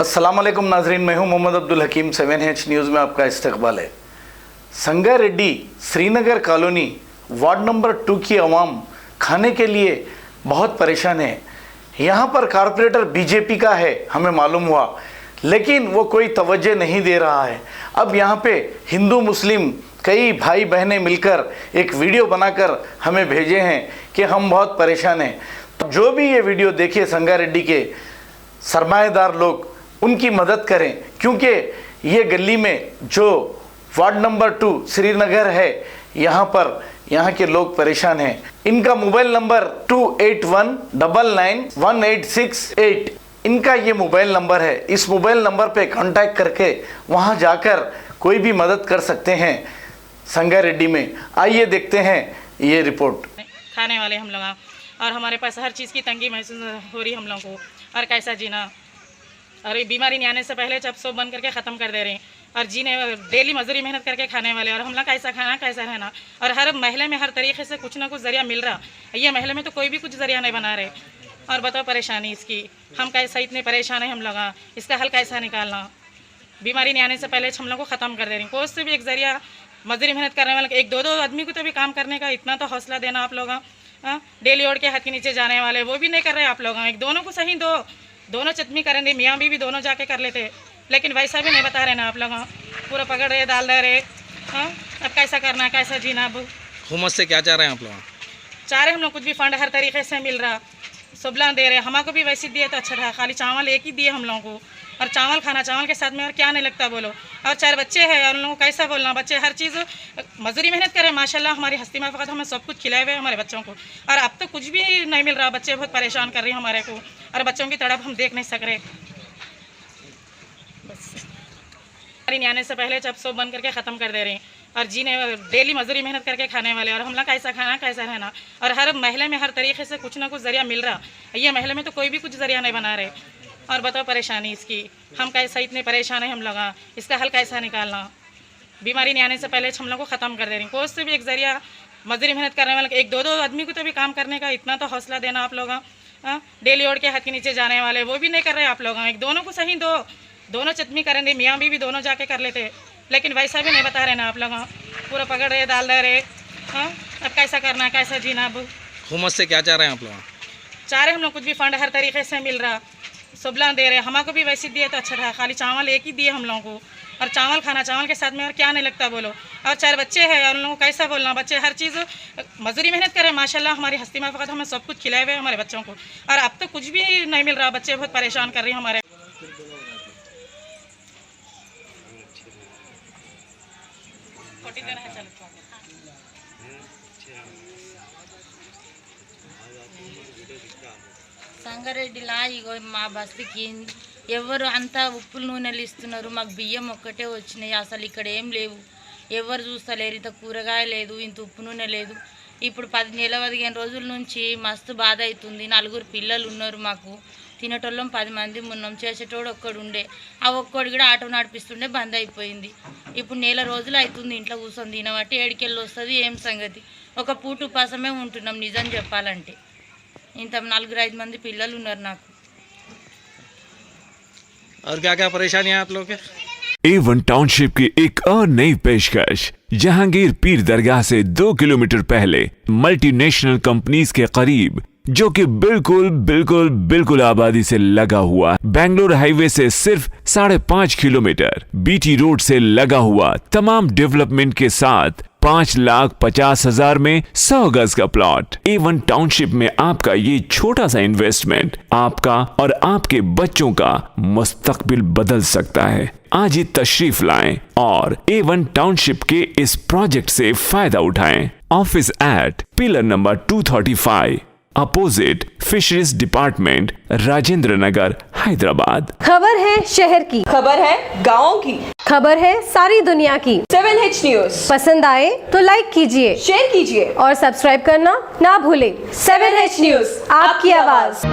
अस्सलाम वालेकुम नाजरीन, मैं हूं मोहम्मद अब्दुल हकीम। 7H न्यूज़ में आपका इस्तकबाल है। Sangareddy Srinagar colony ward number 2 की आवाम खाने के लिए बहुत परेशान है। यहाँ पर कारपोरेटर बीजेपी का है, हमें मालूम हुआ, लेकिन वो कोई तवज्जो नहीं दे रहा है। अब यहाँ पे हिंदू मुस्लिम कई भाई बहनें मिलकर एक वीडियो बनाकर हमें भेजे हैं कि हम बहुत परेशान हैं। तो जो भी ये वीडियो देखे संगारेड्डी के सरमाएदार लोग उनकी मदद करें, क्योंकि ये गली में जो वार्ड नंबर 2 श्रीनगर है, यहाँ पर यहाँ के लोग परेशान हैं। इनका मोबाइल नंबर 28199186 इनका ये मोबाइल नंबर है। इस मोबाइल नंबर पे कांटेक्ट करके वहाँ जाकर कोई भी मदद कर सकते हैं संगारेड्डी में। आइए देखते हैं ये रिपोर्ट। खाने वाले हम लोग और हमारे पास हर चीज़ की तंगी महसूस हो रही हम लोगों को, और कैसा जीना। और बीमारी नहीं आने से पहले जब सब बंद करके ख़त्म कर दे रहे हैं, और जीने डेली मजदूरी मेहनत करके खाने वाले, और हम लोग कैसा खाना कैसा रहना। और हर महले में हर तरीके से कुछ ना कुछ ज़रिया मिल रहा। ये महले में तो कोई भी कुछ ज़रिया नहीं बना रहे। और बताओ परेशानी इसकी, हम कैसा इतने परेशान हैं हम लोग, इसका हल कैसा निकालना। बीमारी नहीं आने से पहले हम लोग को ख़त्म कर दे रहे हैं। कोई से भी एक ज़रिया मजदूरी मेहनत करने वाले, एक दो आदमी को तो भी काम करने का इतना तो हौसला देना आप लोग। डेली ओढ़ के हाथ के नीचे जाने वाले वो भी नहीं कर रहे आप लोग। एक दोनों को सही दोनों चटनी करेंगे, मियाँ भी दोनों जाके कर लेते, लेकिन वैसा भी नहीं बता रहे ना आप लोग। पूरा पकड़ रहे, डाल दे रहे। अब कैसा करना, कैसा जीना। अब हुकूमत से क्या चाह रहे हैं आप लोग? चाह रहे हम लोग कुछ भी फंड हर तरीके से मिल रहा, सुबला दे रहे। हमको भी वैसे दिए तो अच्छा था, खाली चावल एक ही दिए हम लोगों को। और चावल खाना, चावल के साथ में और क्या नहीं लगता बोलो। और 4 बच्चे हैं और उन लोगों को कैसा बोलना। बच्चे हर चीज़ मजदूरी मेहनत करें, माशाल्लाह हमारी हस्ती में फ़कत हमें सब कुछ खिलाए हुए हमारे बच्चों को। और अब तो कुछ भी नहीं मिल रहा। बच्चे बहुत परेशान कर रहे हैं हमारे को, और बच्चों की तड़प हम देख नहीं सक रहे। बस नहीं आने से पहले जब सब बंद करके ख़त्म कर दे रहे हैं, और जीने डेली मजदूरी मेहनत करके खाने वाले, और हम लोग कैसा खाना कैसा रहना। और हर महले में हर तरीके से कुछ ना कुछ ज़रिया मिल रहा। ये महले में तो कोई भी कुछ ज़रिया नहीं बना रहे। और बताओ परेशानी इसकी, हम कैसा इतने परेशान हैं हम लोग, इसका हल कैसा निकालना। बीमारी नहीं आने से पहले हम लोग को ख़त्म कर दे रहे हैं। कोई से भी एक ज़रिया मजदूरी मेहनत करने वाले, एक दो आदमी को तो भी काम करने का इतना तो हौसला देना आप लोग। डेली ओढ़ के हाथ के नीचे जाने वाले वो भी नहीं कर रहे आप लोग। एक दोनों को सही दोनों चटनी करेंगे, मियाँ भी दोनों जाके कर लेते, लेकिन वैसा भी नहीं बता रहे ना आप लोग। पूरा पकड़ रहे, डाल दे रहे। अब कैसा करना, कैसा जीना। अब हुकूमत से क्या चाह रहे हैं आप लोग? चाह रहे हम लोग कुछ भी फंड हर तरीके से मिल रहा, सुबला दे रहे। हमको भी वैसे दिए तो अच्छा था, खाली चावल एक ही दिए हम लोगों को। और चावल खाना, चावल के साथ में और क्या नहीं लगता बोलो। और 4 बच्चे हैं और उन लोगों को कैसा बोलना। बच्चे हर चीज़ मजदूरी मेहनत करें, माशाल्लाह हमारी हस्ती में फ़कत हमें सब कुछ खिलाए हुए हमारे बच्चों को। और अब तो कुछ भी नहीं मिल रहा। बच्चे बहुत परेशान कर रहे हैं हमारे। సంగారెడ్డిలా ఇగో మా బస్తీకి ఎవరు అంతా ఉప్పులు నూనెలు ఇస్తున్నారు, మాకు బియ్యం ఒక్కటే వచ్చినాయి. అసలు ఇక్కడ ఏం లేవు, ఎవరు చూస్తలేరు. ఇంత కూరగాయ లేదు, ఇంత ఉప్పు నూనె లేదు. ఇప్పుడు 15 రోజుల నుంచి మస్తు బాధ అవుతుంది. 4 పిల్లలు ఉన్నారు మాకు, తినేటోళ్ళం 10 మంది ఉన్నాం, చేసేటోడు ఒక్కడు ఉండే. ఆ ఒక్కడు కూడా ఆటో నడిపిస్తుండే బంద్ అయిపోయింది. ఇప్పుడు 1 నెల రోజులు అవుతుంది ఇంట్లో కూర్చొని తినబట్టి. ఏడికెళ్ళి వస్తుంది ఏం సంగతి. ఒక పూట ఉపాసమే ఉంటున్నాం నిజం చెప్పాలంటే. ఇంత 4-5 మంది పిల్లలు ఉన్నారు నాకు. और क्या क्या परेशानी है आप लोग के? A1 टाउनशिप की एक और नई पेशकश। जहांगीर पीर दरगाह से 2 किलोमीटर पहले मल्टीनेशनल कंपनीज के करीब, जो कि बिल्कुल आबादी से लगा हुआ, बेंगलोर हाईवे से सिर्फ 5.5 किलोमीटर, बीटी रोड से लगा हुआ, तमाम डेवलपमेंट के साथ 5,50,000 में 100 गज का प्लॉट। A1 टाउनशिप में आपका ये छोटा सा इन्वेस्टमेंट आपका और आपके बच्चों का मुस्तकबिल बदल सकता है। आज ही तशरीफ लाएं और A1 टाउनशिप के इस प्रोजेक्ट से फायदा उठाएं। Office at pillar number 235 opposite fisheries department, Rajendra Nagar, Hyderabad. खबर है शहर की, खबर है गाँव की, खबर है सारी दुनिया की। 7H न्यूज़ पसंद आए तो लाइक कीजिए, शेयर कीजिए और सब्सक्राइब करना ना भूलें। 7H न्यूज़, आपकी आवाज़।